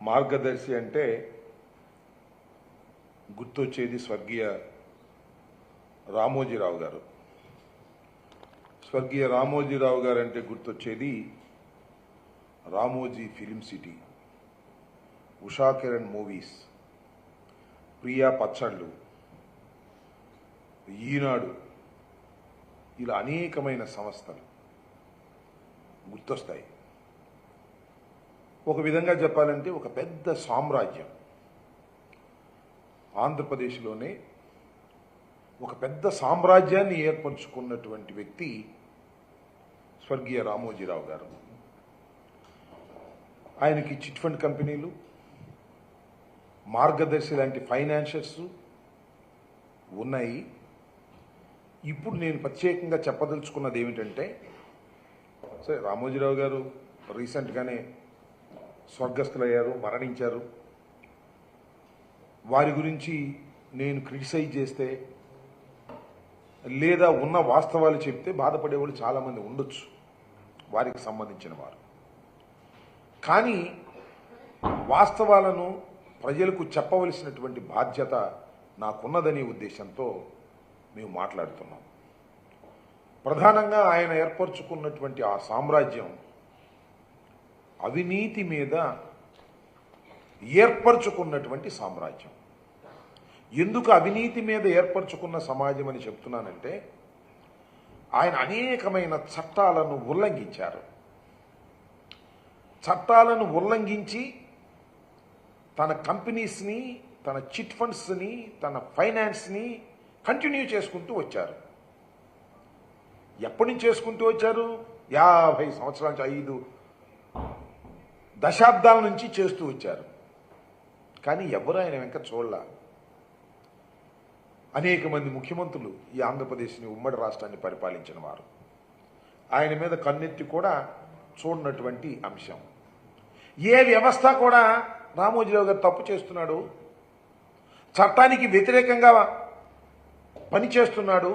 మార్గదర్శి అంటే గుర్తొచ్చేది స్వర్గీయ రామోజీరావు గారు. స్వర్గీయ రామోజీరావు గారు అంటే గుర్తొచ్చేది Ramoji film city, Usha Kiran movies, Priya పచ్చళ్ళు, ఈనాడు, ఇలా అనేకమైన సంస్థలు గుర్తొస్తాయి. ఒక విధంగా చెప్పాలంటే ఒక పెద్ద సామ్రాజ్యం. ఆంధ్రప్రదేశ్లోనే ఒక పెద్ద సామ్రాజ్యాన్ని ఏర్పరచుకున్నటువంటి వ్యక్తి స్వర్గీయ రామోజీరావు గారు. ఆయనకి చిట్ ఫండ్ కంపెనీలు, మార్గదర్శి లాంటి ఫైనాన్షియర్స్ ఉన్నాయి. ఇప్పుడు నేను ప్రత్యేకంగా చెప్పదలుచుకున్నది ఏమిటంటే, సరే రామోజీరావు గారు రీసెంట్గానే స్వర్గస్థులయ్యారు, మరణించారు. వారి గురించి నేను క్రిటిసైజ్ చేస్తే లేదా ఉన్న వాస్తవాలు చెప్తే బాధపడేవాళ్ళు చాలామంది ఉండొచ్చు, వారికి సంబంధించిన వారు. కానీ వాస్తవాలను ప్రజలకు చెప్పవలసినటువంటి బాధ్యత నాకున్నదనే ఉద్దేశంతో మేము మాట్లాడుతున్నాం. ప్రధానంగా ఆయన ఏర్పరచుకున్నటువంటి ఆ సామ్రాజ్యం అవినీతి మీద ఏర్పరచుకున్నటువంటి సామ్రాజ్యం. ఎందుకు అవినీతి మీద ఏర్పరచుకున్న సమాజం అని చెప్తున్నానంటే, ఆయన అనేకమైన చట్టాలను ఉల్లంఘించారు. చట్టాలను ఉల్లంఘించి తన కంపెనీస్ని, తన చిట్ ఫండ్స్ని, తన ఫైనాన్స్ని కంటిన్యూ చేసుకుంటూ వచ్చారు. ఎప్పటి నుంచి చేసుకుంటూ వచ్చారు? 50 సంవత్సరాల నుంచి, 5 దశాబ్దాల నుంచి చేస్తూ వచ్చారు. కానీ ఎవరు ఆయన వెంక చూడలా. అనేక మంది ముఖ్యమంత్రులు ఈ ఆంధ్రప్రదేశ్ని, ఉమ్మడి రాష్ట్రాన్ని పరిపాలించిన వారు. ఆయన మీద కన్నెత్తి కూడా చూడనటువంటి అంశం. ఏ వ్యవస్థ కూడా రామోజీరావు గారు తప్పు చేస్తున్నాడు, చట్టానికి వ్యతిరేకంగా పనిచేస్తున్నాడు,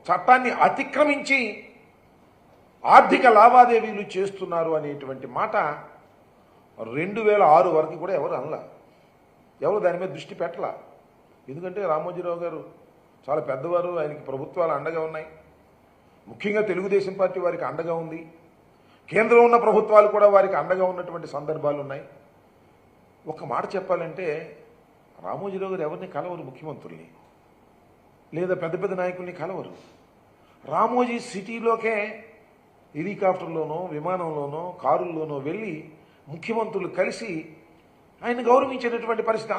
చట్టాన్ని అతిక్రమించి ఆర్థిక లావాదేవీలు చేస్తున్నారు అనేటువంటి మాట 2006 వరకు కూడా ఎవరు అనలా, ఎవరు దాని మీద దృష్టి పెట్టలా. ఎందుకంటే రామోజీరావు గారు చాలా పెద్దవారు, ఆయనకి ప్రభుత్వాలు అండగా ఉన్నాయి. ముఖ్యంగా తెలుగుదేశం పార్టీ వారికి అండగా ఉంది. కేంద్రంలో ఉన్న ప్రభుత్వాలు కూడా వారికి అండగా ఉన్నటువంటి సందర్భాలు ఉన్నాయి. ఒక మాట చెప్పాలంటే, రామోజీరావు గారు ఎవరిని కలవరు, ముఖ్యమంత్రుల్ని లేదా పెద్ద పెద్ద నాయకుల్ని కలవరు. రామోజీ సిటీలోకే హెలికాప్టర్లోనో, విమానంలోనో, కారుల్లోనో వెళ్ళి ముఖ్యమంత్రులు కలిసి ఆయన గౌరవించేటటువంటి పరిస్థితి.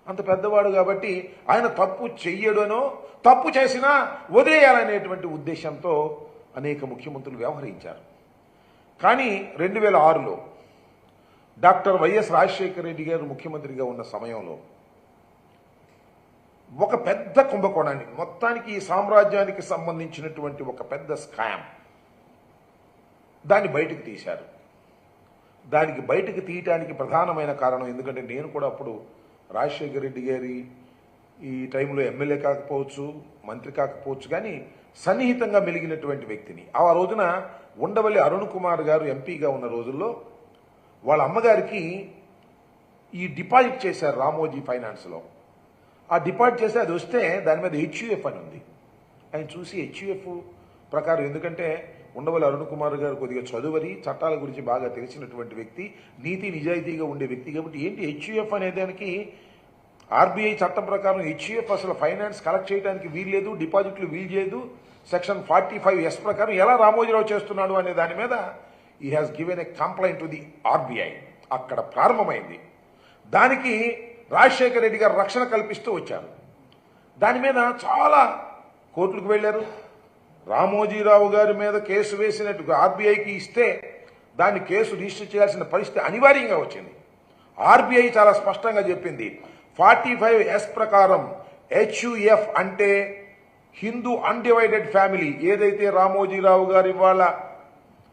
అంత పెద్దవాడు కాబట్టి ఆయన తప్పు చెయ్యడనో, తప్పు చేసినా వదిలేయాలనేటువంటి ఉద్దేశంతో అనేక ముఖ్యమంత్రులు వ్యవహరించారు. కానీ 2006లో డాక్టర్ వైఎస్ రాజశేఖర రెడ్డి గారు ముఖ్యమంత్రిగా ఉన్న సమయంలో ఒక పెద్ద కుంభకోణాన్ని, మొత్తానికి ఈ సామ్రాజ్యానికి సంబంధించినటువంటి ఒక పెద్ద స్కామ్, దాన్ని బయటకు తీశారు. దానికి బయటకు తీయటానికి ప్రధానమైన కారణం, ఎందుకంటే నేను కూడా అప్పుడు రాజశేఖర రెడ్డి గారి ఈ టైంలో ఎమ్మెల్యే కాకపోవచ్చు, మంత్రి కాకపోవచ్చు, కానీ సన్నిహితంగా మెలిగినటువంటి వ్యక్తిని. ఆ రోజున ఉండవల్లి అరుణ్ కుమార్ గారు ఎంపీగా ఉన్న రోజుల్లో వాళ్ళ అమ్మగారికి ఈ డిపాజిట్ చేశారు రామోజీ ఫైనాన్స్లో. ఆ డిపాజిట్ చేస్తే అది వస్తే దాని మీద హెచ్యుఎఫ్ అని ఉంది. ఆయన చూసి హెచ్యుఎఫ్ ప్రకారం, ఎందుకంటే ఉండవల్లి అరుణ్ కుమార్ గారు కొద్దిగా చదువరి, చట్టాల గురించి బాగా తెలిసినటువంటి వ్యక్తి, నీతి నిజాయితీగా ఉండే వ్యక్తి కాబట్టి ఏంటి హెచ్యుఎఫ్ అనే దానికి ఆర్బీఐ చట్టం ప్రకారం హెచ్యుఎఫ్ అసలు ఫైనాన్స్ కలెక్ట్ చేయడానికి వీల్లేదు, డిపాజిట్లు వీలు చేయదు. సెక్షన్ 45S ప్రకారం ఎలా రామోజీరావు చేస్తున్నాడు అనే దాని మీద ఈ has given a complaint to the RBI. అక్కడ ప్రారంభమైంది. దానికి రాజశేఖర రెడ్డి గారు రక్షణ కల్పిస్తూ వచ్చారు. దాని మీద చాలా కోర్టులకు వెళ్ళారు. రామోజీరావు గారి మీద కేసు వేసినట్టు ఆర్బీఐకి ఇస్తే దాన్ని కేసు రిజిస్టర్ చేయాల్సిన పరిస్థితి అనివార్యంగా వచ్చింది. ఆర్బీఐ చాలా స్పష్టంగా చెప్పింది, 45S ప్రకారం హెచ్యుఎఫ్ అంటే హిందూ అన్డివైడెడ్ ఫ్యామిలీ. ఏదైతే రామోజీరావు గారు ఇవాళ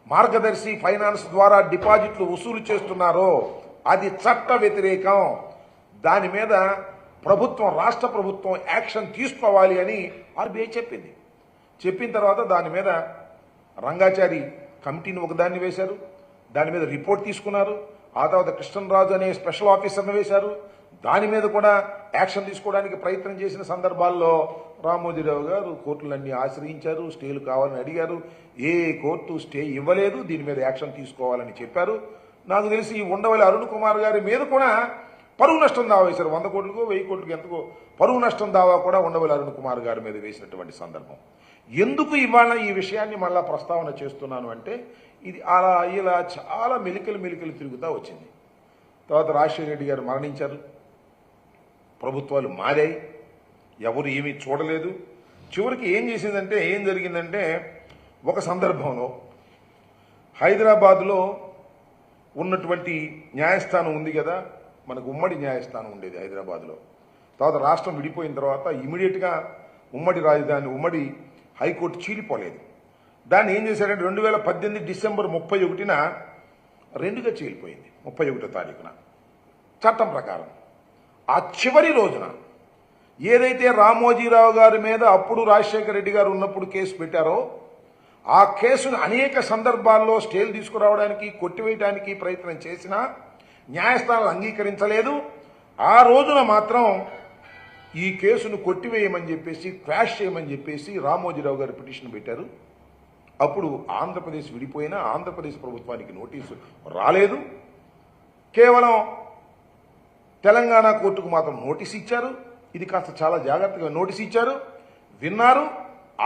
మార్గదర్శి ఫైనాన్స్ ద్వారా డిపాజిట్లు వసూలు చేస్తున్నారో అది చట్ట వ్యతిరేకం. దాని మీద ప్రభుత్వం, రాష్ట్ర ప్రభుత్వం యాక్షన్ తీసుకోవాలి అని ఆర్బీఐ చెప్పింది. చెప్పిన తర్వాత దాని మీద రంగాచారి కమిటీని ఒకదాన్ని వేశారు. దాని మీద రిపోర్ట్ తీసుకున్నారు. ఆ తర్వాత కృష్ణరాజు అనే స్పెషల్ ఆఫీసర్ని వేశారు. దాని మీద కూడా యాక్షన్ తీసుకోవడానికి ప్రయత్నం చేసిన సందర్భాల్లో రామోజీరావు గారు కోర్టులన్నీ ఆశ్రయించారు, స్టేలు కావాలని అడిగారు. ఏ కోర్టు స్టే ఇవ్వలేదు, దీని మీద యాక్షన్ తీసుకోవాలని చెప్పారు. నాకు తెలిసి ఈ ఉండవల్లి అరుణ్ కుమార్ గారి మీద కూడా పరువు నష్టం దావా వేశారు. 100 కోట్లకో 1000 కోట్లకో ఎంతకో పరువు నష్టం దావా కూడా ఉండవల్లి అరుణ్ కుమార్ గారి మీద వేసినటువంటి సందర్భం. ఎందుకు ఇవాళ ఈ విషయాన్ని మళ్ళా ప్రస్తావన చేస్తున్నాను అంటే ఇది అలా ఇలా చాలా మెలికలు తిరుగుతూ వచ్చింది. తర్వాత రాజశేఖర రెడ్డి గారు మరణించారు, ప్రభుత్వాలు మారాయి, ఎవరు ఏమీ చూడలేదు. చివరికి ఏం జరిగిందంటే ఒక సందర్భంలో హైదరాబాద్లో ఉన్నటువంటి న్యాయస్థానం ఉంది కదా, మనకు ఉమ్మడి న్యాయస్థానం ఉండేది హైదరాబాద్లో. తర్వాత రాష్ట్రం విడిపోయిన తర్వాత ఇమీడియట్గా ఉమ్మడి రాజధాని ఉమ్మడి హైకోర్టు చీలిపోలేదు. దాన్ని ఏం చేశారంటే 2018 డిసెంబర్ 31న రెండుగా చీలిపోయింది. 31వ తారీఖున చట్టం ప్రకారం. ఆ చివరి రోజున ఏదైతే రామోజీరావు గారి మీద అప్పుడు రాజశేఖర రెడ్డి గారు ఉన్నప్పుడు కేసు పెట్టారో ఆ కేసును అనేక సందర్భాల్లో స్టేలు తీసుకురావడానికి కొట్టివేయడానికి ప్రయత్నం చేసినా న్యాయస్థానాలు అంగీకరించలేదు. ఆ రోజున మాత్రం ఈ కేసును కొట్టివేయమని చెప్పేసి క్వాష్ చేయమని చెప్పేసి రామోజీరావు గారు పిటిషన్ పెట్టారు. అప్పుడు ఆంధ్రప్రదేశ్ విడిపోయినా ఆంధ్రప్రదేశ్ ప్రభుత్వానికి నోటీసు రాలేదు. కేవలం తెలంగాణ కోర్టుకు మాత్రం నోటీస్ ఇచ్చారు. ఇది కాస్త చాలా జాగ్రత్తగా నోటీస్ ఇచ్చారు, విన్నారు,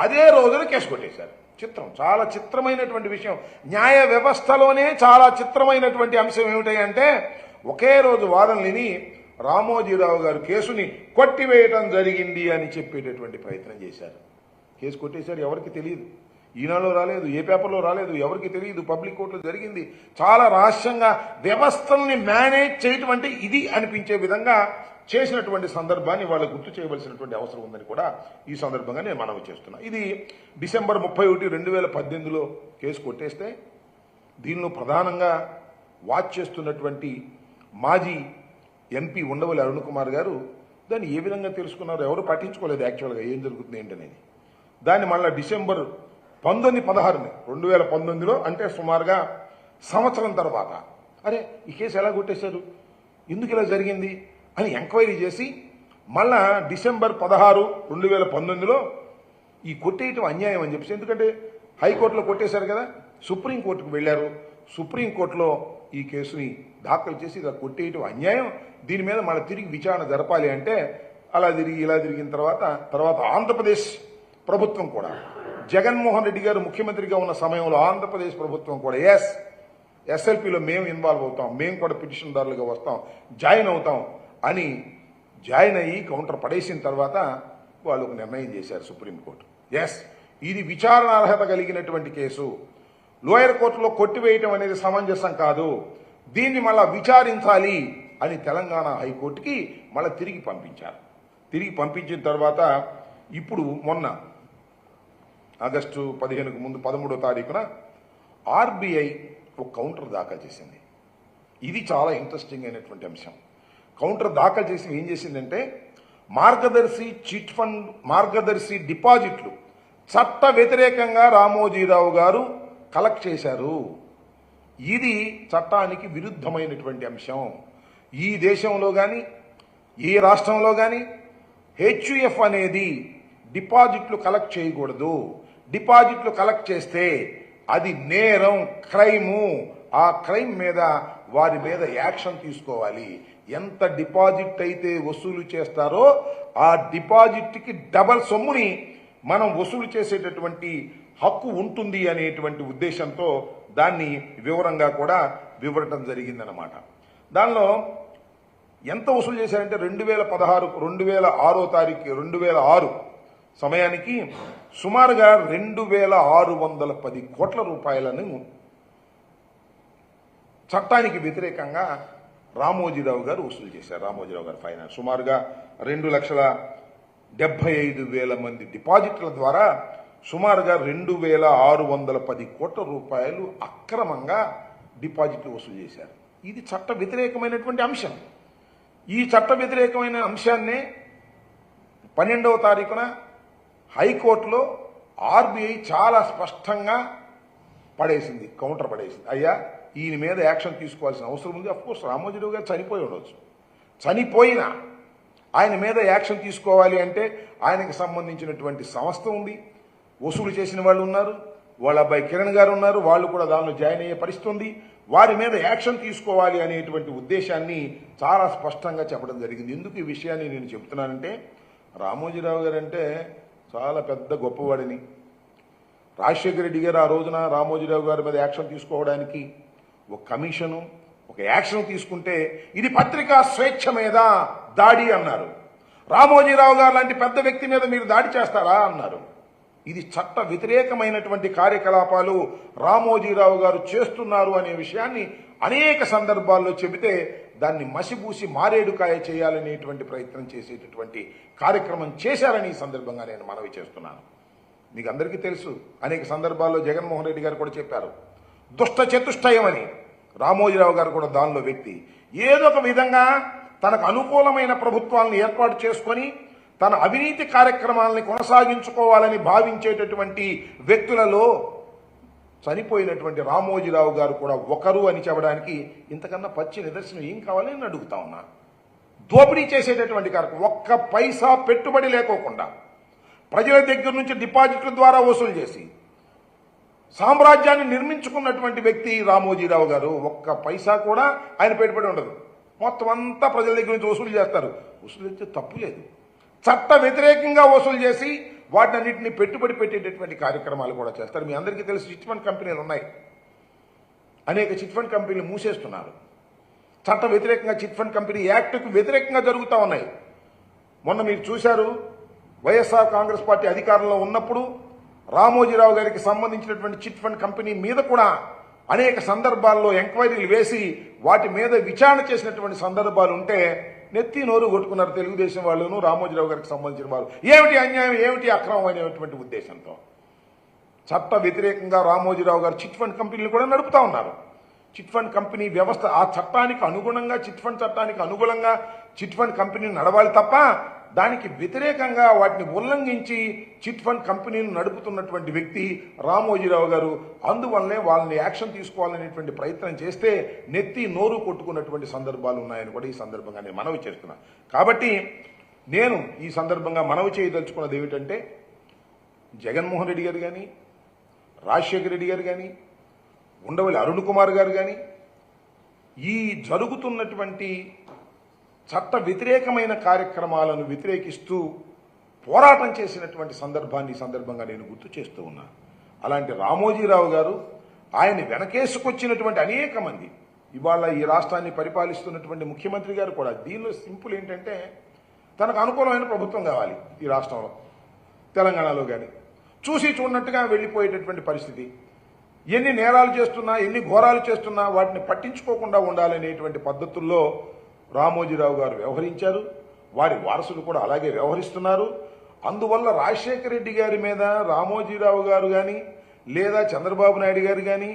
అదే రోజున కేసు కొట్టేశారు. చిత్రం, చాలా చిత్రమైనటువంటి విషయం. న్యాయ వ్యవస్థలోనే చాలా చిత్రమైనటువంటి అంశం ఏమిటంటే ఒకే రోజు వాదనలిని రామోజీరావు గారు కేసుని కొట్టివేయటం జరిగింది అని చెప్పేటటువంటి ప్రయత్నం చేశారు. కేసు కొట్టేశారు, ఎవరికి తెలియదు. ఈనాడులో రాలేదు, ఏ పేపర్లో రాలేదు, ఎవరికి తెలియదు. పబ్లిక్ కోర్టులో జరిగింది. చాలా రహస్యంగా వ్యవస్థల్ని మేనేజ్ చేయటం అంటే ఇది అనిపించే విధంగా చేసినటువంటి సందర్భాన్ని వాళ్ళు గుర్తు చేయవలసినటువంటి అవసరం ఉందని కూడా ఈ సందర్భంగా నేను మనవి చేస్తున్నా. ఇది డిసెంబర్ 31, 2018లో కేసు కొట్టేస్తే దీనిలో ప్రధానంగా వాచ్ చేస్తున్నటువంటి మాజీ ఎంపీ ఉండవల్లి అరుణ్ కుమార్ గారు దాన్ని ఏ విధంగా తెలుసుకున్నారో ఎవరు పట్టించుకోలేదు. యాక్చువల్గా ఏం జరుగుతుంది ఏంటనేది దాన్ని మళ్ళీ డిసెంబర్ 19-16 2019లో అంటే సుమారుగా సంవత్సరం తర్వాత అరే ఈ కేసు ఎలా కొట్టేశారు, ఎందుకు ఇలా జరిగింది అని ఎంక్వైరీ చేసి మళ్ళా డిసెంబర్ 16, 2019లో ఈ కొట్టేయటం అన్యాయం అని చెప్పేసి, ఎందుకంటే హైకోర్టులో కొట్టేశారు కదా, సుప్రీంకోర్టుకు వెళ్లారు. సుప్రీంకోర్టులో ఈ కేసుని దాఖలు చేసి ఇలా కొట్టేయటం అన్యాయం, దీని మీద మళ్ళీ తిరిగి విచారణ జరపాలి అంటే అలా తిరిగి ఇలా తిరిగిన తర్వాత ఆంధ్రప్రదేశ్ ప్రభుత్వం కూడా జగన్మోహన్ రెడ్డి గారు ముఖ్యమంత్రిగా ఉన్న సమయంలో ఆంధ్రప్రదేశ్ ప్రభుత్వం కూడా ఎస్ఎల్పీలో మేము ఇన్వాల్వ్ అవుతాం, మేము కూడా పిటిషన్దారులుగా వస్తాం, జాయిన్ అవుతాం అని జాయిన్ అయ్యి కౌంటర్ పడేసిన తర్వాత వాళ్ళు ఒక నిర్ణయం చేశారు సుప్రీంకోర్టు. ఇది విచారణ అర్హత కలిగినటువంటి కేసు, లోయర్ కోర్టులో కొట్టివేయటం అనేది సమంజసం కాదు, దీన్ని మళ్ళా విచారించాలి అని తెలంగాణ హైకోర్టుకి మళ్ళీ తిరిగి పంపించారు. తిరిగి పంపించిన తర్వాత ఇప్పుడు మొన్న ఆగస్టు 15కు ముందు 13వ తారీఖున ఆర్బీఐ ఒక కౌంటర్ దాఖలు చేసింది. ఇది చాలా ఇంట్రెస్టింగ్ అయినటువంటి అంశం. కౌంటర్ దాఖలు చేసి ఏం చేసిందంటే మార్గదర్శి చిట్ ఫండ్, మార్గదర్శి డిపాజిట్లు చట్ట వ్యతిరేకంగా రామోజీరావు గారు కలెక్ట్ చేశారు. ఇది చట్టానికి విరుద్ధమైనటువంటి అంశం. ఈ దేశంలో కానీ ఏ రాష్ట్రంలో కానీ హెచ్యుఎఫ్ అనేది డిపాజిట్లు కలెక్ట్ చేయకూడదు. డిపాజిట్లు కలెక్ట్ చేస్తే అది నేరం, క్రైము. ఆ క్రైమ్ మీద వారి మీద యాక్షన్ తీసుకోవాలి. ఎంత డిపాజిట్ అయితే వసూలు చేస్తారో ఆ డిపాజిట్కి డబల్ సొమ్ముని మనం వసూలు చేసేటటువంటి హక్కు ఉంటుంది అనేటువంటి ఉద్దేశంతో దాన్ని వివరంగా కూడా వివరటం జరిగిందన్నమాట. దానిలో ఎంత వసూలు చేశారంటే 2006 సమయానికి సుమారుగా 2610 కోట్ల రూపాయలను చట్టానికి వ్యతిరేకంగా రామోజీరావు గారు వసూలు చేశారు. రామోజీరావు గారు ఫైనాన్స్ సుమారుగా 2,75,000 మంది డిపాజిట్ల ద్వారా సుమారుగా 2,610 కోట్ల రూపాయలు అక్రమంగా డిపాజిట్లు వసూలు చేశారు. ఇది చట్ట వ్యతిరేకమైనటువంటి అంశం. ఈ చట్ట వ్యతిరేకమైన అంశాన్నే 12వ తారీఖున హైకోర్టులో ఆర్బీఐ చాలా స్పష్టంగా పడేసింది, కౌంటర్ పడేసింది. అయ్యా ఈయన మీద యాక్షన్ తీసుకోవాల్సిన అవసరం ఉంది. అఫ్కోర్స్ రామోజీరావు గారు చనిపోయి ఉండొచ్చు. చనిపోయినా ఆయన మీద యాక్షన్ తీసుకోవాలి అంటే ఆయనకు సంబంధించినటువంటి సంస్థ ఉంది, వసూలు చేసిన వాళ్ళు ఉన్నారు, వాళ్ళ అబ్బాయి కిరణ్ గారు ఉన్నారు, వాళ్ళు కూడా దానిలో జాయిన్ అయ్యే పరిస్థితి ఉంది. వారి మీద యాక్షన్ తీసుకోవాలి అనేటువంటి ఉద్దేశాన్ని చాలా స్పష్టంగా చెప్పడం జరిగింది. ఎందుకు ఈ విషయాన్ని నేను చెప్తున్నానంటే, రామోజీరావు గారు అంటే చాలా పెద్ద గొప్పవాడిని. రాజశేఖర రెడ్డి గారు ఆ రోజున రామోజీరావు గారి మీద యాక్షన్ తీసుకోవడానికి ఒక కమిషను, ఒక యాక్షన్ తీసుకుంటే ఇది పత్రికా స్వేచ్ఛ మీద దాడి అన్నారు. రామోజీరావు గారు లాంటి పెద్ద వ్యక్తి మీద మీరు దాడి చేస్తారా అన్నారు. ఇది చట్ట వ్యతిరేకమైనటువంటి కార్యకలాపాలు రామోజీరావు గారు చేస్తున్నారు అనే విషయాన్ని అనేక సందర్భాల్లో చెబితే దాన్ని మసిబూసి మారేడుకాయ చేయాలనేటువంటి ప్రయత్నం చేసేటటువంటి కార్యక్రమం చేశారని ఈ సందర్భంగా నేను మనవి చేస్తున్నాను. మీకు అందరికీ తెలుసు, అనేక సందర్భాల్లో జగన్మోహన్ రెడ్డి గారు కూడా చెప్పారు, దుష్ట చతుష్టయం అని. రామోజీరావు గారు కూడా దానిలో వ్యక్తి. ఏదో ఒక విధంగా తనకు అనుకూలమైన ప్రభుత్వాలను ఏర్పాటు చేసుకొని తన అవినీతి కార్యక్రమాలని కొనసాగించుకోవాలని భావించేటటువంటి వ్యక్తులలో చనిపోయినటువంటి రామోజీరావు గారు కూడా ఒకరు అని చెప్పడానికి ఇంతకన్నా పచ్చి నిదర్శనం ఏం కావాలని నేను అడుగుతా ఉన్నా. దోపిడీ చేసేటటువంటి కార్యక్రమం, ఒక్క పైసా పెట్టుబడి లేకోకుండా ప్రజల దగ్గర నుంచి డిపాజిట్ల ద్వారా వసూలు చేసి సామ్రాజ్యాన్ని నిర్మించుకున్నటువంటి వ్యక్తి రామోజీరావు గారు. ఒక్క పైసా కూడా ఆయన పెట్టుబడి ఉండదు, మొత్తం అంతా ప్రజల దగ్గర నుంచి వసూలు చేస్తారు. వసూలు చేస్తే తప్పు లేదు, చట్ట వ్యతిరేకంగా వసూలు చేసి వాటిని అన్నింటినీ పెట్టుబడి పెట్టేటటువంటి కార్యక్రమాలు కూడా చేస్తారు. మీ అందరికీ తెలుసు, చిట్ ఫండ్ కంపెనీలు ఉన్నాయి, అనేక చిట్ ఫండ్ కంపెనీలు మూసేస్తున్నారు. చట్ట వ్యతిరేకంగా చిట్ ఫండ్ కంపెనీ యాక్ట్కు వ్యతిరేకంగా జరుగుతూ ఉన్నాయి. మొన్న మీరు చూశారు, వైఎస్ఆర్ కాంగ్రెస్ పార్టీ అధికారంలో ఉన్నప్పుడు రామోజీరావు గారికి సంబంధించినటువంటి చిట్ ఫండ్ కంపెనీ మీద కూడా అనేక సందర్భాల్లో ఎంక్వైరీలు వేసి వాటి మీద విచారణ చేసినటువంటి సందర్భాలు ఉంటే నెత్తి నోరు కొట్టుకున్నారు తెలుగుదేశం వాళ్ళను, రామోజీరావు గారికి సంబంధించిన వాళ్ళు. ఏమిటి అన్యాయం, ఏమిటి అక్రమం అనేటువంటి ఉద్దేశంతో చట్ట వ్యతిరేకంగా రామోజీరావు గారు చిట్ ఫండ్ కంపెనీలు కూడా నడుపుతా ఉన్నారు. చిట్ ఫండ్ కంపెనీ వ్యవస్థ ఆ చట్టానికి అనుగుణంగా, చిట్ ఫండ్ చట్టానికి అనుగుణంగా చిట్ ఫండ్ కంపెనీలు నడవాలి తప్ప దానికి వ్యతిరేకంగా వాటిని ఉల్లంఘించి చిట్ ఫండ్ కంపెనీలు నడుపుతున్నటువంటి వ్యక్తి రామోజీరావు గారు. అందువల్లనే వాళ్ళని యాక్షన్ తీసుకోవాలనేటువంటి ప్రయత్నం చేస్తే నెత్తి నోరు కొట్టుకున్నటువంటి సందర్భాలు ఉన్నాయని కూడా ఈ సందర్భంగా నేను మనవి చేస్తున్నా. కాబట్టి నేను ఈ సందర్భంగా మనవి చేయదలుచుకున్నది ఏమిటంటే, జగన్మోహన్ రెడ్డి గారు కానీ, రాజశేఖర రెడ్డి గారు కానీ, ఉండవల్లి అరుణ్ కుమార్ గారు కానీ ఈ జరుగుతున్నటువంటి చట్ట వ్యతిరేకమైన కార్యక్రమాలను వ్యతిరేకిస్తూ పోరాటం చేసినటువంటి సందర్భాన్ని ఈ సందర్భంగా నేను గుర్తు చేస్తూ ఉన్నా. అలాంటి రామోజీరావు గారు, ఆయన వెనకేసుకొచ్చినటువంటి అనేక మంది, ఇవాళ ఈ రాష్ట్రాన్ని పరిపాలిస్తున్నటువంటి ముఖ్యమంత్రి గారు కూడా దీనిలో సింపుల్ ఏంటంటే, తనకు అనుకూలమైన ప్రభుత్వం కావాలి ఈ రాష్ట్రంలో, తెలంగాణలో కానీ చూసి చూడనట్టుగా వెళ్ళిపోయేటటువంటి పరిస్థితి. ఎన్ని నేరాలు చేస్తున్నా, ఎన్ని ఘోరాలు చేస్తున్నా వాటిని పట్టించుకోకుండా ఉండాలనేటువంటి పద్ధతుల్లో రామోజీరావు గారు వ్యవహరించారు. వారి వారసులు కూడా అలాగే వ్యవహరిస్తున్నారు. అందువల్ల రాజశేఖర రెడ్డి గారి మీద రామోజీరావు గారు కానీ, లేదా చంద్రబాబు నాయుడు గారు కానీ,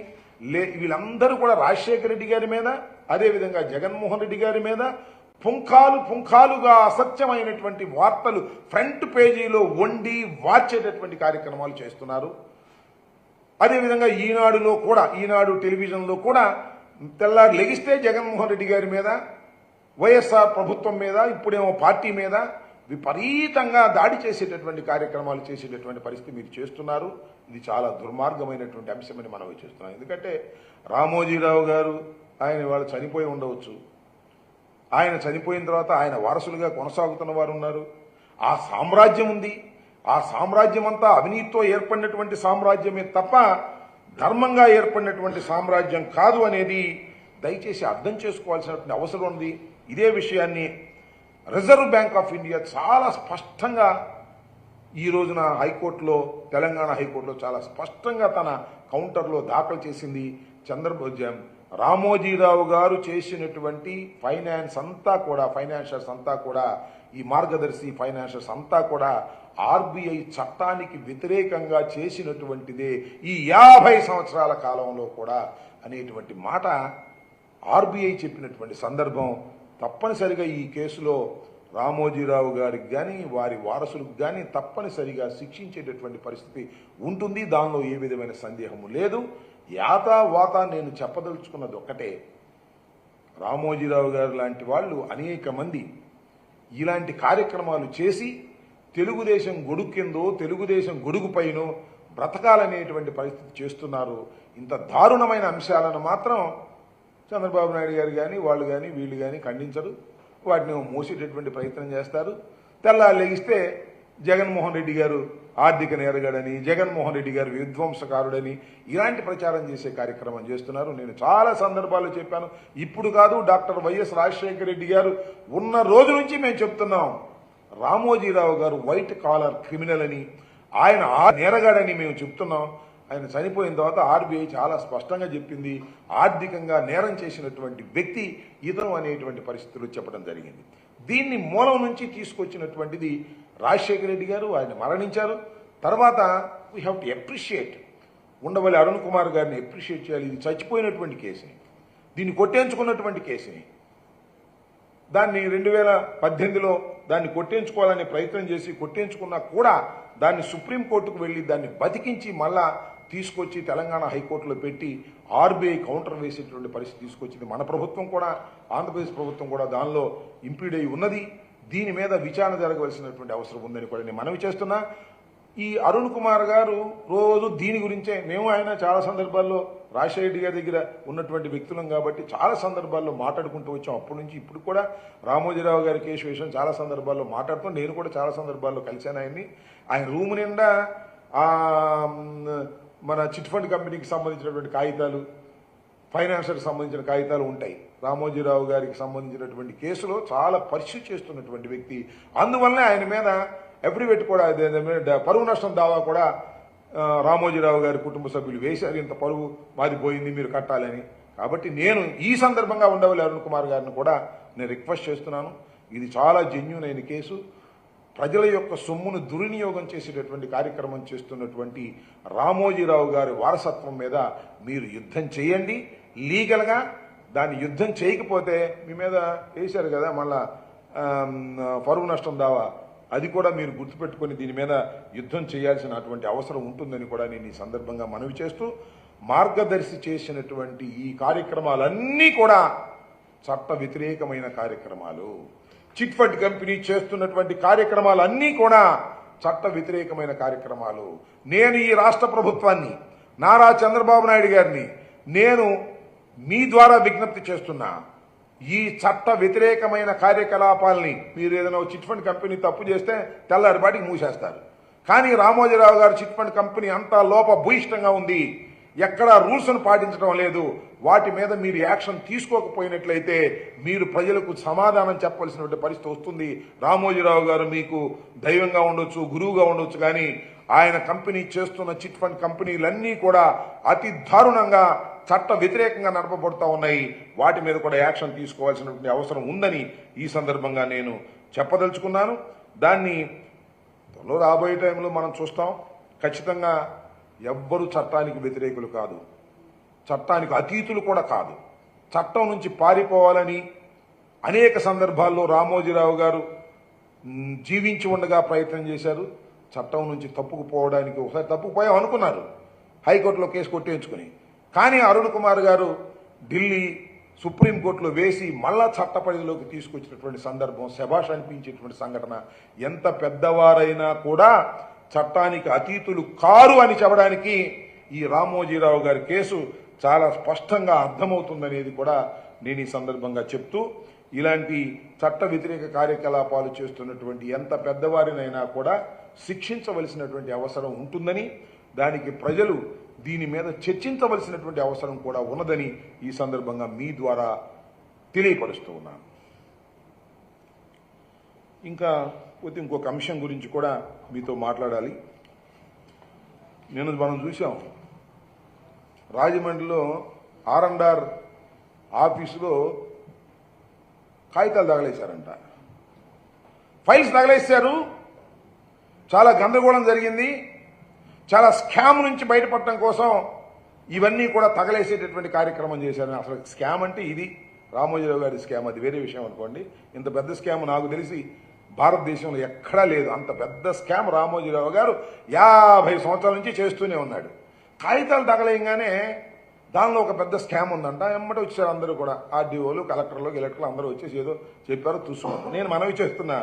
వీళ్ళందరూ కూడా రాజశేఖర రెడ్డి గారి మీద, అదేవిధంగా జగన్మోహన్ రెడ్డి గారి మీద పుంఖాలుగా అసత్యమైనటువంటి వార్తలు ఫ్రంట్ పేజీలో వండి వార్చేటటువంటి కార్యక్రమాలు చేస్తున్నారు. అదేవిధంగా ఈనాడులో కూడా, ఈనాడు టెలివిజన్లో కూడా తెల్లారి లెగిస్తే జగన్మోహన్ రెడ్డి గారి మీద, వైఎస్ఆర్ ప్రభుత్వం మీద, ఇప్పుడేమో పార్టీ మీద విపరీతంగా దాడి చేసేటటువంటి కార్యక్రమాలు చేసేటటువంటి పరిస్థితి మీరు చేస్తున్నారు. ఇది చాలా దుర్మార్గమైనటువంటి అంశమని మనం చేస్తున్నాం. ఎందుకంటే రామోజీరావు గారు ఆయన వాళ్ళు చనిపోయి ఉండవచ్చు, ఆయన చనిపోయిన తర్వాత ఆయన వారసులుగా కొనసాగుతున్న వారు ఉన్నారు. ఆ సామ్రాజ్యం ఉంది, ఆ సామ్రాజ్యం అంతా అవినీతితో ఏర్పడినటువంటి సామ్రాజ్యమే తప్ప ధర్మంగా ఏర్పడినటువంటి సామ్రాజ్యం కాదు అనేది దయచేసి అర్థం చేసుకోవాల్సినటువంటి అవసరం ఉంది. ఇదే విషయాన్ని రిజర్వ్ బ్యాంక్ ఆఫ్ ఇండియా చాలా స్పష్టంగా ఈ రోజున హైకోర్టులో, తెలంగాణ హైకోర్టులో చాలా స్పష్టంగా తన కౌంటర్లో దాఖలు చేసింది. రామోజీరావు గారు చేసినటువంటి ఫైనాన్షియర్స్ అంతా కూడా ఈ మార్గదర్శి ఫైనాన్షియర్స్ అంతా కూడా ఆర్బీఐ చట్టానికి వ్యతిరేకంగా చేసినటువంటిదే ఈ 50 సంవత్సరాల కాలంలో కూడా అనేటువంటి మాట ఆర్బీఐ చెప్పినటువంటి సందర్భం. తప్పనిసరిగా ఈ కేసులో రామోజీరావు గారికి కానీ, వారి వారసులకు కానీ తప్పనిసరిగా శిక్షించేటటువంటి పరిస్థితి ఉంటుంది. దానిలో ఏ విధమైన సందేహము లేదు. యాతా వాతా నేను చెప్పదలుచుకున్నది ఒక్కటే, రామోజీరావు గారు లాంటి వాళ్ళు అనేక మంది ఇలాంటి కార్యక్రమాలు చేసి తెలుగుదేశం గొడుగు కిందో తెలుగుదేశం గొడుగు పైనో బ్రతకాలనేటువంటి పరిస్థితి చేస్తున్నారు. ఇంత దారుణమైన అంశాలను మాత్రం చంద్రబాబు నాయుడు గారు కానీ వాళ్ళు కానీ వీళ్ళు కానీ ఖండించరు. వాటిని మోసేటటువంటి ప్రయత్నం చేస్తారు. తెల్లారు లెగిస్తే జగన్మోహన్ రెడ్డి గారు ఆర్థిక నేరగాడని, జగన్మోహన్ రెడ్డి గారు విధ్వంసకారుడని ఇలాంటి ప్రచారం చేసే కార్యక్రమం చేస్తున్నారు. నేను చాలా సందర్భాల్లో చెప్పాను. ఇప్పుడు కాదు, డాక్టర్ వైఎస్ రాజశేఖర రెడ్డి గారు ఉన్న రోజు నుంచి మేము చెప్తున్నాం, రామోజీరావు గారు వైట్ కాలర్ క్రిమినల్ అని, ఆయన నేరగాడని మేము చెప్తున్నాం. ఆయన చనిపోయిన తర్వాత ఆర్బీఐ చాలా స్పష్టంగా చెప్పింది, ఆర్థికంగా నేరం చేసినటువంటి వ్యక్తి ఇతను అనేటువంటి పరిస్థితులు చెప్పడం జరిగింది. దీన్ని మూలం నుంచి తీసుకొచ్చినటువంటిది రాజశేఖర రెడ్డి గారు. ఆయన మరణించారు. తర్వాత we have to appreciate, Undavalli Arun Kumar గారిని అప్రిషియేట్ చేయాలి. ఇది చచ్చిపోయినటువంటి కేసుని, దీన్ని కొట్టేంచుకున్నటువంటి కేసుని, దాన్ని 2018లో దాన్ని కొట్టేంచుకోవాలనే ప్రయత్నం చేసి కొట్టేంచుకున్నా కూడా దాన్ని సుప్రీంకోర్టుకు వెళ్ళి దాన్ని బతికించి మళ్ళా తీసుకొచ్చి తెలంగాణ హైకోర్టులో పెట్టి ఆర్బీఐ కౌంటర్ వేసేటువంటి పరిస్థితి తీసుకొచ్చింది. మన ప్రభుత్వం కూడా, ఆంధ్రప్రదేశ్ ప్రభుత్వం కూడా దానిలో ఇంప్లీడ్ అయి ఉన్నది. దీని మీద విచారణ జరగవలసినటువంటి అవసరం ఉందని కూడా నేను మనవి చేస్తున్నా. ఈ అరుణ్ కుమార్ గారు రోజు దీని గురించే, మేము ఆయన చాలా సందర్భాల్లో రాజశేఖర రెడ్డి గారి దగ్గర ఉన్నటువంటి వ్యక్తులం కాబట్టి చాలా సందర్భాల్లో మాట్లాడుకుంటూ వచ్చాం. అప్పటి నుంచి ఇప్పుడు కూడా రామోజీరావు గారి కేసు విషయం చాలా సందర్భాల్లో మాట్లాడుతూ, నేను కూడా చాలా సందర్భాల్లో కలిశాను ఆయన్ని. ఆయన రూమ్ నిండా మన చిట్ ఫండ్ కంపెనీకి సంబంధించినటువంటి కాగితాలు, ఫైనాన్షియల్కి సంబంధించిన కాగితాలు ఉంటాయి. రామోజీరావు గారికి సంబంధించినటువంటి కేసులో చాలా పరిశీలి చేస్తున్నటువంటి వ్యక్తి. అందువల్లనే ఆయన మీద అఫిడవిట్ కూడా, పరువు నష్టం దావా కూడా రామోజీరావు గారి కుటుంబ సభ్యులు వేశారు. ఇంత పరువు మాది పోయింది, మీరు కట్టాలని. కాబట్టి నేను ఈ సందర్భంగా ఉండవల్లి అరుణ్ కుమార్ గారిని కూడా నేను రిక్వెస్ట్ చేస్తున్నాను. ఇది చాలా జెన్యూన్ అయిన కేసు. ప్రజల యొక్క సొమ్మును దుర్వినియోగం చేసేటటువంటి కార్యక్రమం చేస్తున్నటువంటి రామోజీరావు గారి వారసత్వం మీద మీరు యుద్ధం చేయండి లీగల్గా. దాన్ని యుద్ధం చేయకపోతే మీ మీద వేశారు కదా మళ్ళా పరువు నష్టం దావా, అది కూడా మీరు గుర్తుపెట్టుకుని దీని మీద యుద్ధం చేయాల్సినటువంటి అవసరం ఉంటుందని కూడా నేను ఈ సందర్భంగా మనవి చేస్తూ, మార్గదర్శి చేసినటువంటి ఈ కార్యక్రమాలన్నీ కూడా చట్ట వ్యతిరేకమైన కార్యక్రమాలు. చిట్ ఫండ్ కంపెనీ చేస్తున్నటువంటి కార్యక్రమాలన్నీ కూడా చట్ట వ్యతిరేకమైన కార్యక్రమాలు. నేను ఈ రాష్ట్ర ప్రభుత్వాన్ని, నారా చంద్రబాబు నాయుడు గారిని నేను మీ ద్వారా విజ్ఞప్తి చేస్తున్నా, ఈ చట్ట వ్యతిరేకమైన కార్యకలాపాలని మీరు ఏదైనా చిట్ ఫండ్ కంపెనీ తప్పు చేస్తే తెల్లారిపాటికి మూసేస్తారు. కానీ రామోజీరావు గారు చిట్ ఫండ్ కంపెనీ అంతా లోపభూయిష్టంగా ఉంది, ఎక్కడా రూల్స్ను పాటించడం లేదు. వాటి మీద మీరు యాక్షన్ తీసుకోకపోయినట్లయితే మీరు ప్రజలకు సమాధానం చెప్పవలసినటువంటి పరిస్థితి వస్తుంది. రామోజీరావు గారు మీకు దైవంగా ఉండొచ్చు, గురువుగా ఉండొచ్చు, కానీ ఆయన కంపెనీ చేస్తున్న చిట్ ఫండ్ కంపెనీలన్నీ కూడా అతి దారుణంగా చట్ట వ్యతిరేకంగా నడపబడుతూ ఉన్నాయి. వాటి మీద కూడా యాక్షన్ తీసుకోవాల్సినటువంటి అవసరం ఉందని ఈ సందర్భంగా నేను చెప్పదలుచుకున్నాను. దాన్ని రాబోయే టైంలో మనం చూస్తాం. ఖచ్చితంగా ఎవ్వరూ చట్టానికి వ్యతిరేకులు కాదు, చట్టానికి అతీతులు కూడా కాదు. చట్టం నుంచి పారిపోవాలని అనేక సందర్భాల్లో రామోజీరావు గారు జీవించి ఉండగా ప్రయత్నం చేశారు. చట్టం నుంచి తప్పుకుపోవడానికి ఒకసారి తప్పుకుపోయాం అనుకున్నారు, హైకోర్టులో కేసు కొట్టేయించుకుని. కానీ అరుణ్ కుమార్ గారు ఢిల్లీ సుప్రీంకోర్టులో వేసి మళ్ళా చట్ట పరిధిలోకి తీసుకొచ్చినటువంటి సందర్భం శభాష్ అనిపించేటువంటి సంఘటన. ఎంత పెద్దవారైనా కూడా చట్టానికి అతీతులు కారు అని చెప్పడానికి ఈ రామోజీరావు గారి కేసు చాలా స్పష్టంగా అర్థమవుతుందనేది కూడా నేను ఈ సందర్భంగా చెప్తూ, ఇలాంటి చట్ట వ్యతిరేక కార్యకలాపాలు చేస్తున్నటువంటి ఎంత పెద్దవారినైనా కూడా శిక్షించవలసినటువంటి అవసరం ఉంటుందని, దానికి ప్రజలు దీని మీద చర్చించవలసినటువంటి అవసరం కూడా ఉన్నదని ఈ సందర్భంగా మీ ద్వారా తెలియపరుస్తూ ఉన్నాను. ఇంకా ఇంకొక అంశం గురించి కూడా మీతో మాట్లాడాలి. మనం చూసాం, రాజమండ్రిలో R&R ఆఫీసులో కాగితాలు తగలేశారంట, ఫైల్స్ తగలేశారు. చాలా గందరగోళం జరిగింది. చాలా స్కామ్ నుంచి బయటపడటం కోసం ఇవన్నీ కూడా తగలేసేటటువంటి కార్యక్రమం చేశారు. అసలు స్కామ్ అంటే ఇది రామోజీరావు గారి స్కామ్, అది వేరే విషయం అనుకోండి. ఇంత పెద్ద స్కామ్ నాకు తెలిసి భారతదేశంలో ఎక్కడా లేదు. అంత పెద్ద స్కామ్ రామోజీరావు గారు 50 సంవత్సరాల నుంచి చేస్తూనే ఉన్నాడు. కాగితాలు తగలేయంగానే దానిలో ఒక పెద్ద స్కామ్ ఉందంట. ఎమ్మటే వచ్చారు అందరూ కూడా, ఆర్డీఓలు, కలెక్టర్లు, ఎలక్టర్లు అందరూ వచ్చేసి ఏదో చెప్పారు, చూసుకున్నాను. నేను మనవి చేస్తున్నా,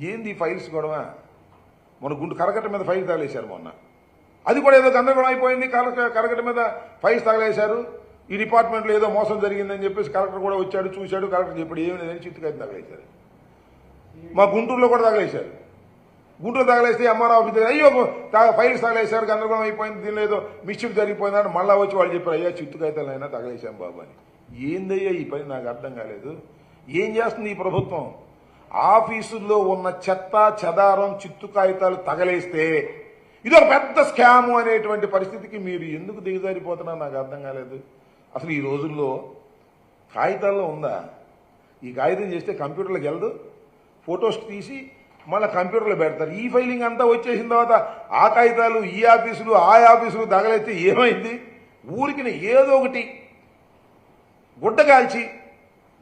ఏంది ఫైల్స్ గొడవ? మన గుండు కరకట్ట మీద ఫైల్ తగలేశారు మొన్న, అది కూడా ఏదో గందరగోళం అయిపోయింది. కరకట్ట మీద ఫైల్స్ తగలేశారు, ఈ డిపార్ట్మెంట్లో ఏదో మోసం జరిగిందని చెప్పేసి కలెక్టర్ కూడా వచ్చాడు, చూశాడు. కలెక్టర్ చెప్పాడు ఏమి లేదని చిత్తుకైతే తగలేశారు. మా గుంటూరులో కూడా తగలేశారు. గుంటూరు తగలేస్తే ఎంఆర్ఓ ఆఫీస్ దగ్గర అయ్యో ఫైల్స్ తగలేశారు, గందరగోళం అయిపోయింది, దీనిలో ఏదో మిస్చిఫ్ జరిగిపోయిందని మళ్ళా వచ్చి వాళ్ళు చెప్పారు, అయ్యా చిత్తుకైతేనైనా తగలేశాం బాబు అని. ఏందయ్యా ఈ పని? నాకు అర్థం కాలేదు. ఏం చేస్తుంది ఈ ప్రభుత్వం? ఆఫీసుల్లో ఉన్న చెత్త చెదారం చిత్తు కాగితాలు తగలేస్తే ఇది ఒక పెద్ద స్కాము అనేటువంటి పరిస్థితికి మీరు ఎందుకు దిగజారిపోతున్నా నాకు అర్థం కాలేదు. అసలు ఈ రోజుల్లో కాగితాల్లో ఉందా? ఈ కాగితం చేస్తే కంప్యూటర్లోకి వెళ్ళదు, ఫొటోస్ తీసి మళ్ళీ కంప్యూటర్లో పెడతారు. ఈ ఫైలింగ్ అంతా వచ్చేసిన తర్వాత ఆ కాగితాలు ఈ ఆఫీసులు ఆ ఆఫీసులు తగలేస్తే ఏమైంది? ఊరికి ఏదో ఒకటి గుడ్డ కాల్చి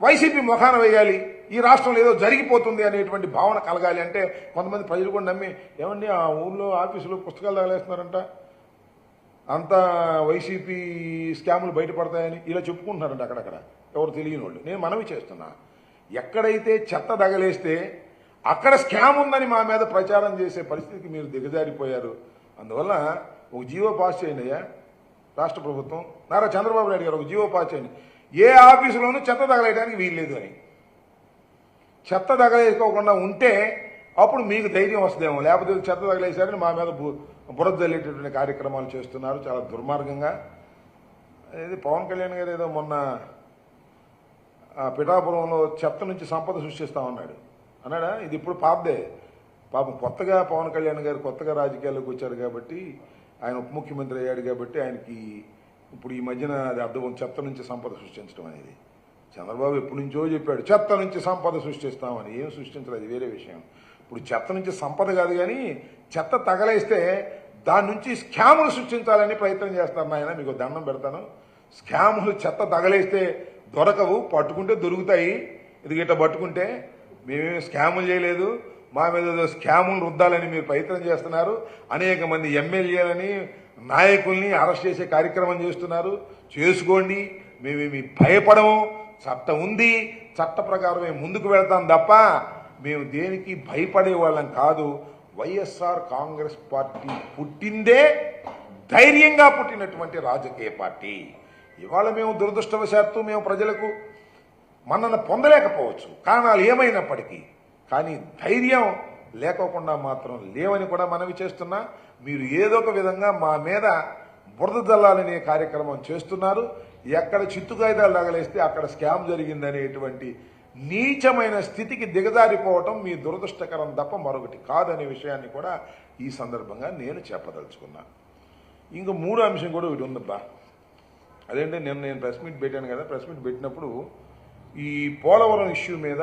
వైసీపీ ముఖాన వేయాలి, ఈ రాష్ట్రంలో ఏదో జరిగిపోతుంది అనేటువంటి భావన కలగాలి అంటే కొంతమంది ప్రజలు కూడా నమ్మి, ఏమండి ఆ ఊళ్ళో ఆఫీసులో పుస్తకాలు తగలేస్తున్నారంట, అంతా వైసీపీ స్కాములు బయటపడతాయని ఇలా చెప్పుకుంటున్నారంట అక్కడక్కడ, ఎవరు తెలియని వాళ్ళు. నేను మనవి చేస్తున్నా, ఎక్కడైతే చెత్త తగలేస్తే అక్కడ స్కామ్ ఉందని మా మీద ప్రచారం చేసే పరిస్థితికి మీరు దిగజారిపోయారు. అందువల్ల ఒక జీవో పాస్ చేయండి అయ్యా రాష్ట్ర ప్రభుత్వం, నారా చంద్రబాబు నాయుడు గారు ఒక జీవో పాస్ చేయండి, ఏ ఆఫీసులోనూ చెత్త తగలేయడానికి వీల్లేదు అని. చెత్త తగలేసుకోకుండా ఉంటే అప్పుడు మీకు ధైర్యం వస్తుందేమో, లేకపోతే చెత్త తగలేశారని మా మీద బురద జల్లేటటువంటి కార్యక్రమాలు చేస్తున్నారు చాలా దుర్మార్గంగా. ఇది పవన్ కళ్యాణ్ గారు ఏదో మొన్న పిఠాపురంలో చెత్త నుంచి సంపద సృష్టిస్తామన్నాడు అన్నాడా? ఇది ఇప్పుడు పాపదే. పాపం కొత్తగా పవన్ కళ్యాణ్ గారు కొత్తగా రాజకీయాల్లోకి వచ్చారు కాబట్టి, ఆయన ఉప ముఖ్యమంత్రి అయ్యాడు కాబట్టి ఆయనకి ఇప్పుడు ఈ మధ్యన అది అర్థం, చెత్త నుంచి సంపద సృష్టించడం అనేది. చంద్రబాబు ఎప్పటి నుంచో చెప్పాడు చెత్త నుంచి సంపద సృష్టిస్తామని. ఏం సృష్టించలేదు, అది వేరే విషయం. ఇప్పుడు చెత్త నుంచి సంపద కాదు కానీ చెత్త తగలేస్తే దాని నుంచి స్కాములు సృష్టించాలని ప్రయత్నం చేస్తారు. నాయన మీకు దండం పెడతాను, స్కాములు చెత్త తగలేస్తే దొరకవు, పట్టుకుంటే దొరుకుతాయి. ఇది గిట్ట పట్టుకుంటే మేమేమి స్కాములు చేయలేదు, మా మీద స్కాములు రుద్దాలని మీరు ప్రయత్నం చేస్తున్నారు. అనేక మంది ఎమ్మెల్యేలని నాయకుల్ని అరెస్ట్ చేసే కార్యక్రమం చేస్తున్నారు. చేసుకోండి, మేమేమి భయపడము. చట్టం ఉంది, చట్ట ప్రకారమే ముందుకు వెళ్తాం తప్ప మేము దేనికి భయపడే వాళ్ళం కాదు. వైఎస్ఆర్ కాంగ్రెస్ పార్టీ పుట్టిందే ధైర్యంగా పుట్టినటువంటి రాజకీయ పార్టీ. ఇవాళ మేము దురదృష్టవశాత్తు మేము ప్రజలకు మన్నన పొందలేకపోవచ్చు, కారణాలు ఏమైనప్పటికీ, కానీ ధైర్యం లేకోకుండా మాత్రం లేవని కూడా మనవి చేస్తున్నా. మీరు ఏదో ఒక విధంగా మా మీద బురద జల్లాలనే కార్యక్రమం చేస్తున్నారు. ఎక్కడ చిత్తు కాగితాలు తగలేస్తే అక్కడ స్కామ్ జరిగిందనేటువంటి నీచమైన స్థితికి దిగజారిపోవటం మీ దురదృష్టకరం తప్ప మరొకటి కాదనే విషయాన్ని కూడా ఈ సందర్భంగా నేను చెప్పదలుచుకున్నా. ఇంకో మూడో అంశం కూడా ఒకటి ఉందబ్బా, అదేంటే నేను ప్రెస్ మీట్ పెట్టాను కదా. ప్రెస్ మీట్ పెట్టినప్పుడు ఈ పోలవరం ఇష్యూ మీద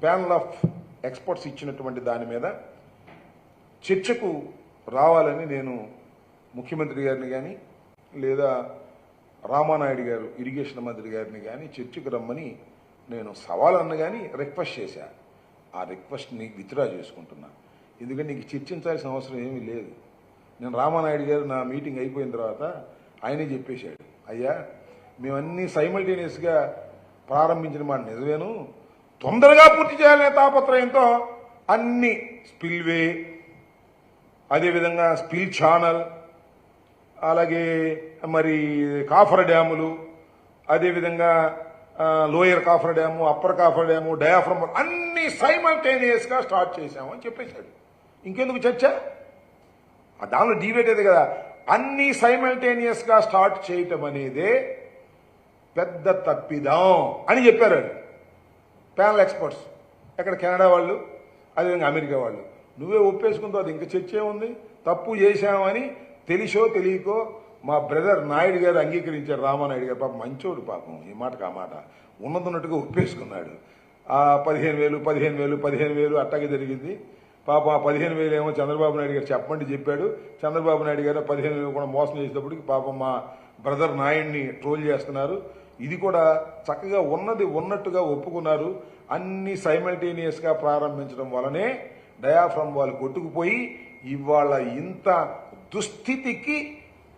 ప్యానల్ ఆఫ్ ఎక్స్పర్ట్స్ ఇచ్చినటువంటి దాని మీద చర్చకు రావాలని నేను ముఖ్యమంత్రి గారిని కానీ లేదా రామానాయుడు గారు ఇరిగేషన్ మంత్రి గారిని కానీ చర్చకు రమ్మని నేను సవాల్ అన్న కానీ రిక్వెస్ట్ చేశా. ఆ రిక్వెస్ట్ని విత్డ్రా చేసుకుంటున్నా, ఎందుకంటే నీకు చర్చించాల్సిన అవసరం ఏమీ లేదు. నేను రామానాయుడు గారు నా మీటింగ్ అయిపోయిన తర్వాత ఆయనే చెప్పేశాడు, అయ్యా మేమన్నీ సైమల్టేనియస్గా ప్రారంభించిన మాట నిజమేను, తొందరగా పూర్తి చేయాలనే తాపత్రయంతో అన్ని స్పిల్వే, అదేవిధంగా స్పిల్ ఛానల్, అలాగే మరి కాఫర్ డ్యాములు, అదేవిధంగా lower copper dam, upper copper dam, diaphragm అన్ని సైమల్టేనియస్గా స్టార్ట్ చేశామని చెప్పేశాడు. ఇంకెందుకు చర్చ? దానిలో డిబేట్ అదే కదా. అన్ని సైమల్టేనియస్గా స్టార్ట్ చేయటం అనేదే పెద్ద తప్పిదం అని చెప్పారు ప్యానల్ ఎక్స్పర్ట్స్. ఎక్కడ కెనడా వాళ్ళు, అదేవిధంగా అమెరికా వాళ్ళు. నువ్వే ఒప్పేసుకుంటావు, అది ఇంకా చర్చ ఉంది. తప్పు చేశామని తెలిసో తెలియకో మా బ్రదర్ నాయుడు గారు అంగీకరించారు, రామానాయుడు గారు. పాపం మంచోడు, పాపం ఈ మాటకు ఆ మాట ఉన్నట్టుగా ఒప్పేసుకున్నాడు. ఆ 15,000 అట్టాగే జరిగింది. పాపం ఆ 15,000 ఏమో చంద్రబాబు నాయుడు గారు చెప్పాడు. చంద్రబాబు నాయుడు గారు 15,000 కూడా మోసం చేసేటప్పటికి పాపం మా బ్రదర్ నాయుడిని ట్రోల్ చేస్తున్నారు. ఇది కూడా చక్కగా ఉన్నది ఉన్నట్టుగా ఒప్పుకున్నారు. అన్ని సైమల్టేనియస్గా ప్రారంభించడం వలనే డయాఫ్రమ్ వాళ్ళు కొట్టుకుపోయి ఇవాళ ఇంత దుస్థితికి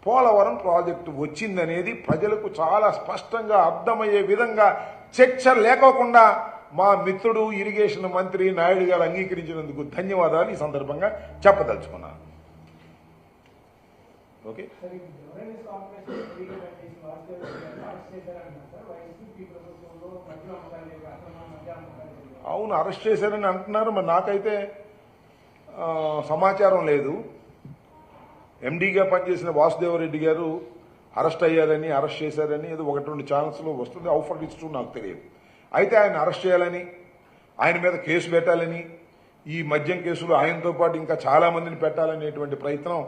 పోలవరం ప్రాజెక్టు వచ్చిందనేది ప్రజలకు చాలా స్పష్టంగా అర్థమయ్యే విధంగా చర్చ లేకోకుండా మా మిత్రుడు ఇరిగేషన్ మంత్రి నాయుడు గారు అంగీకరించినందుకు ధన్యవాదాలు ఈ సందర్భంగా చెప్పదలుచుకున్నాను. ఓకే, అవును అరెస్ట్ చేశారని అంటున్నారు. మరి నాకైతే సమాచారం లేదు. ఎండీగా పనిచేసిన వాసుదేవరెడ్డి గారు అరెస్ట్ అయ్యారని, అరెస్ట్ చేశారని ఏదో 1-2 ఛానల్స్లో వస్తుంది. హౌ ఫర్ ఇట్స్ ట్రూ నాకు తెలియదు. అయితే ఆయన అరెస్ట్ చేయాలని, ఆయన మీద కేసు పెట్టాలని, ఈ మద్యం కేసులు ఆయనతో పాటు ఇంకా చాలా మందిని పెట్టాలనేటువంటి ప్రయత్నం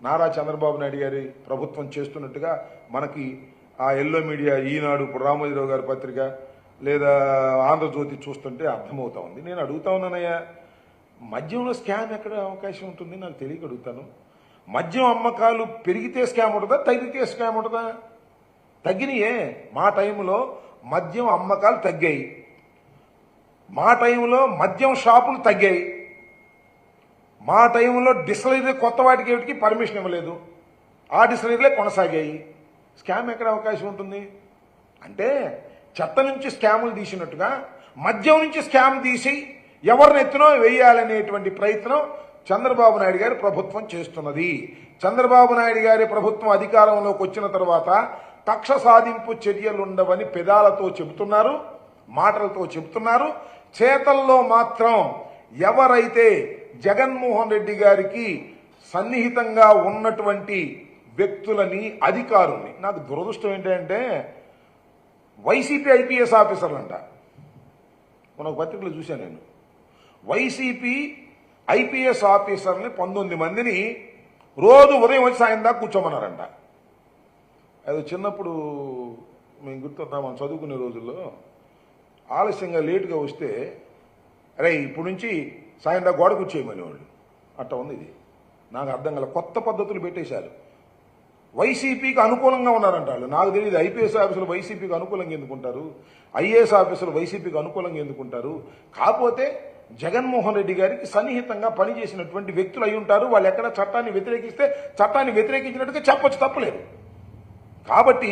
నారా చంద్రబాబు నాయుడు గారి ప్రభుత్వం చేస్తున్నట్టుగా మనకి ఆ ఎల్లో మీడియా, ఈనాడు, ఇప్పుడు రామోజీరావు గారి పత్రిక లేదా ఆంధ్రజ్యోతి చూస్తుంటే అర్థమవుతా ఉంది. నేను అడుగుతా ఉన్నానయ్యా, మద్యంలో స్కామ్ ఎక్కడ అవకాశం ఉంటుంది నాకు తెలియక అడుగుతాను. మద్యం అమ్మకాలు పెరిగితే స్కామ్ ఉంటుందా, తగ్గితే స్కామ్ ఉంటుందా? తగ్గినాయే. మా టైంలో మద్యం అమ్మకాలు తగ్గాయి, మా టైంలో మద్యం షాపులు తగ్గాయి, మా టైంలో డిస్టిలరీ కొత్త వాటికి పర్మిషన్ ఇవ్వలేదు, ఆ డిస్టిలరీలే కొనసాగాయి. స్కామ్ ఎక్కడ అవకాశం ఉంటుంది? అంటే చెత్త నుంచి స్కాములు తీసినట్టుగా మద్యం నుంచి స్కామ్ తీసి ఎవరినెత్తునో వేయాలనేటువంటి ప్రయత్నం చంద్రబాబు నాయుడు గారి ప్రభుత్వం చేస్తున్నది. చంద్రబాబు నాయుడు గారి ప్రభుత్వం అధికారంలోకి వచ్చిన తర్వాత కక్ష సాధింపు చర్యలుండవని పెదాలతో చెబుతున్నారు, మాటలతో చెబుతున్నారు. చేతల్లో మాత్రం ఎవరైతే జగన్మోహన్ రెడ్డి గారికి సన్నిహితంగా ఉన్నటువంటి వ్యక్తులని, అధికారుల్ని, నాకు దురదృష్టం ఏంటంటే వైసీపీ ఐపీఎస్ ఆఫీసర్లంట. మన పత్రికలు చూశాను నేను. వైసీపీ ఐపీఎస్ ఆఫీసర్ని 19 మందిని రోజు ఉదయం వచ్చి సాయం దాకా కూర్చోమన్నారంట. అది చిన్నప్పుడు మేము గుర్తుంటా, మనం చదువుకునే రోజుల్లో ఆలస్యంగా లేటుగా వస్తే అరే ఇప్పుడు నుంచి సాయం దాకా గోడ కూర్చోమని వాళ్ళు. అట్లా ఉంది ఇది. నాకు అర్థం కాల, కొత్త పద్ధతులు పెట్టేశారు. వైసీపీకి అనుకూలంగా ఉన్నారంట వాళ్ళు. నాకు తెలియదు ఐపీఎస్ ఆఫీసులు వైసీపీకి అనుకూలంగా ఎందుకుంటారు, ఐఏఎస్ ఆఫీసులు వైసీపీకి అనుకూలంగా ఎందుకుంటారు. కాకపోతే జగన్మోహన్ రెడ్డి గారికి సన్నిహితంగా పనిచేసినటువంటి వ్యక్తులు అయి ఉంటారు. వాళ్ళు ఎక్కడ చట్టాన్ని వ్యతిరేకిస్తే చట్టాన్ని వ్యతిరేకించినట్టుగా చెప్పొచ్చు, తప్పలేదు. కాబట్టి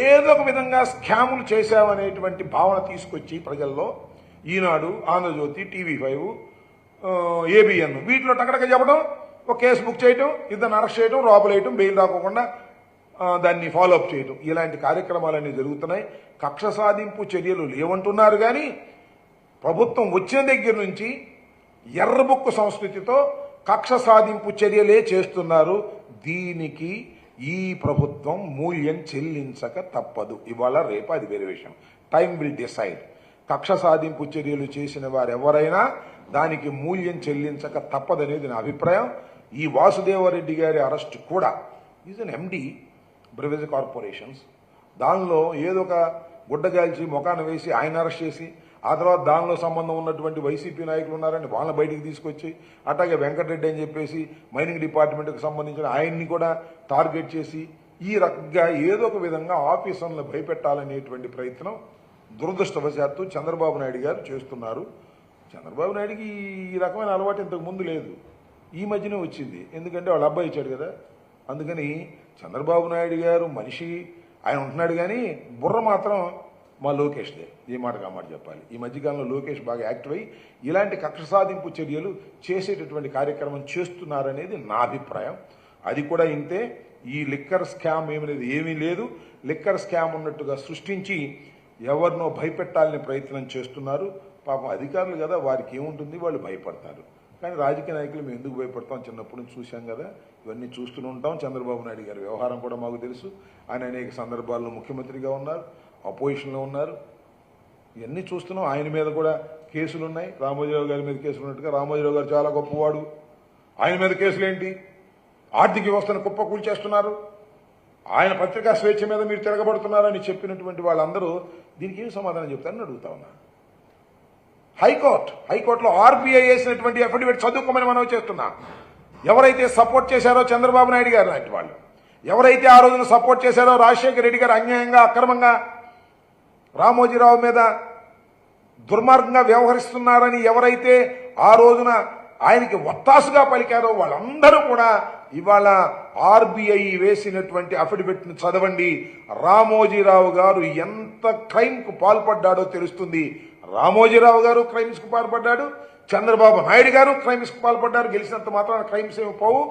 ఏదో ఒక విధంగా స్కాములు చేశామనేటువంటి భావన తీసుకొచ్చి ప్రజల్లో ఈనాడు, ఆంధ్రజ్యోతి, TV5, ABN వీటిలో టకటక చెప్పడం, ఒక కేసు బుక్ చేయటం, ఇద్దరిని అరెస్ట్ చేయడం, లోపలేయటం, బెయిల్ రాకుండా దాన్ని ఫాలోఅప్ చేయటం, ఇలాంటి కార్యక్రమాలన్నీ జరుగుతున్నాయి. కక్ష సాధింపు చర్యలు లేవంటున్నారు కానీ ప్రభుత్వం వచ్చిన దగ్గర నుంచి ఎర్రబుక్కు సంస్కృతితో కక్ష సాధింపు చర్యలే చేస్తున్నారు. దీనికి ఈ ప్రభుత్వం మూల్యం చెల్లించక తప్పదు. ఇవాళ రేపు అది వేరే విషయం. Time will decide. కక్ష సాధింపు చర్యలు చేసిన వారెవరైనా దానికి మూల్యం చెల్లించక తప్పదనేది నా అభిప్రాయం. ఈ వాసుదేవరెడ్డి గారి అరెస్ట్ కూడా ఈజ్ అన్ MD బ్రివేజ్ కార్పొరేషన్స్. దానిలో ఏదో ఒక గుడ్డగాల్చి ముఖాన్ని వేసి ఆయన అరెస్ట్ చేసి ఆ తర్వాత దానిలో సంబంధం ఉన్నటువంటి వైసీపీ నాయకులు ఉన్నారని వాళ్ళని బయటికి తీసుకొచ్చి, అట్లాగే వెంకటరెడ్డి అని చెప్పేసి మైనింగ్ డిపార్ట్మెంట్కి సంబంధించిన ఆయన్ని కూడా టార్గెట్ చేసి ఈ రకంగా ఏదో ఒక విధంగా ఆఫీసర్లను భయపెట్టాలనేటువంటి ప్రయత్నం దురదృష్టవశాత్తు చంద్రబాబు నాయుడు గారు చేస్తున్నారు. చంద్రబాబు నాయుడికి ఈ రకమైన అలవాటు ఇంతకు ముందు లేదు, ఈ మధ్యనే వచ్చింది. ఎందుకంటే వాళ్ళ అబ్బాయి ఇచ్చాడు కదా. అందుకని చంద్రబాబు నాయుడు గారు మనిషి ఆయన ఉంటున్నాడు కానీ బుర్ర మాత్రం మా లోకేష్దే. ఏ మాటకు ఆ మాట చెప్పాలి. ఈ మధ్యకాలంలో లోకేష్ బాగా యాక్టివ్ అయ్యి ఇలాంటి కక్ష సాధింపు చర్యలు చేసేటటువంటి కార్యక్రమం చేస్తున్నారనేది నా అభిప్రాయం. అది కూడా ఇంతే. ఈ లిక్కర్ స్కామ్ ఏమీ లేదు. లిక్కర్ స్కామ్ ఉన్నట్టుగా సృష్టించి ఎవరినో భయపెట్టాలని ప్రయత్నం చేస్తున్నారు. పాపం అధికారులు కదా, వారికి ఏముంటుంది, వాళ్ళు భయపడతారు. కానీ రాజకీయ నాయకులు మేము ఎందుకు భయపడతాం, చిన్నప్పటి నుంచి చూశాం కదా, ఇవన్నీ చూస్తూనే ఉంటాం. చంద్రబాబు నాయుడు గారి వ్యవహారం కూడా మాకు తెలుసు. ఆయన అనేక సందర్భాల్లో ముఖ్యమంత్రిగా ఉన్నారు, అపోజిషన్లో ఉన్నారు, ఇవన్నీ చూస్తున్నాం. ఆయన మీద కూడా కేసులు ఉన్నాయి. రామోజీరావు గారి మీద కేసులు ఉన్నట్టుగా రామోజీరావు గారు చాలా గొప్పవాడు, ఆయన మీద కేసులు ఏంటి? ఆర్థిక వ్యవస్థను కుప్పకూల్చేస్తున్నారు, ఆయన పత్రికా స్వేచ్ఛ మీద మీరు తిరగబడుతున్నారని చెప్పినటువంటి వాళ్ళందరూ దీనికి ఏం సమాధానం చెప్తారని అడుగుతా ఉన్నా. హైకోర్టులో RBI వేసినటువంటి అఫిడవిట్ చదువుకోమని మనం చేస్తున్నా. ఎవరైతే సపోర్ట్ చేశారో చంద్రబాబు నాయుడు గారు లాంటి వాళ్ళు, ఎవరైతే ఆ రోజున సపోర్ట్ చేశారో రాజశేఖర రెడ్డి గారు అన్యాయంగా, అక్రమంగా రామోజీరావు మీద దుర్మార్గంగా వ్యవహరిస్తున్నారని ఎవరైతే ఆ రోజున ఆయనకి ఒత్తాసుగా పలికారో వాళ్ళందరూ కూడా ఇవాళ ఆర్బీఐ వేసినటువంటి అఫిడవిట్ను చదవండి. రామోజీరావు గారు ఎంత క్రైమ్కు పాల్పడ్డాడో తెలుస్తుంది. రామోజీరావు గారు క్రైమ్స్కు పాల్పడ్డాడు, చంద్రబాబు నాయుడు గారు క్రైమ్స్కు పాల్పడ్డారు. గెలిచినంత మాత్రాన క్రైమ్స్ ఏమి పోవు,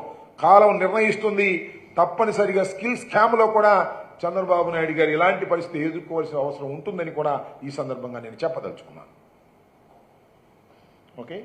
కాలం నిర్ణయిస్తుంది. తప్పనిసరిగా స్కిల్ స్కామ్లో కూడా చంద్రబాబు నాయుడు గారు ఇలాంటి పరిస్థితి ఎదుర్కోవాల్సిన అవసరం ఉంటుందని కూడా ఈ సందర్భంగా నేను చెప్పదలుచుకున్నాను. ఓకే.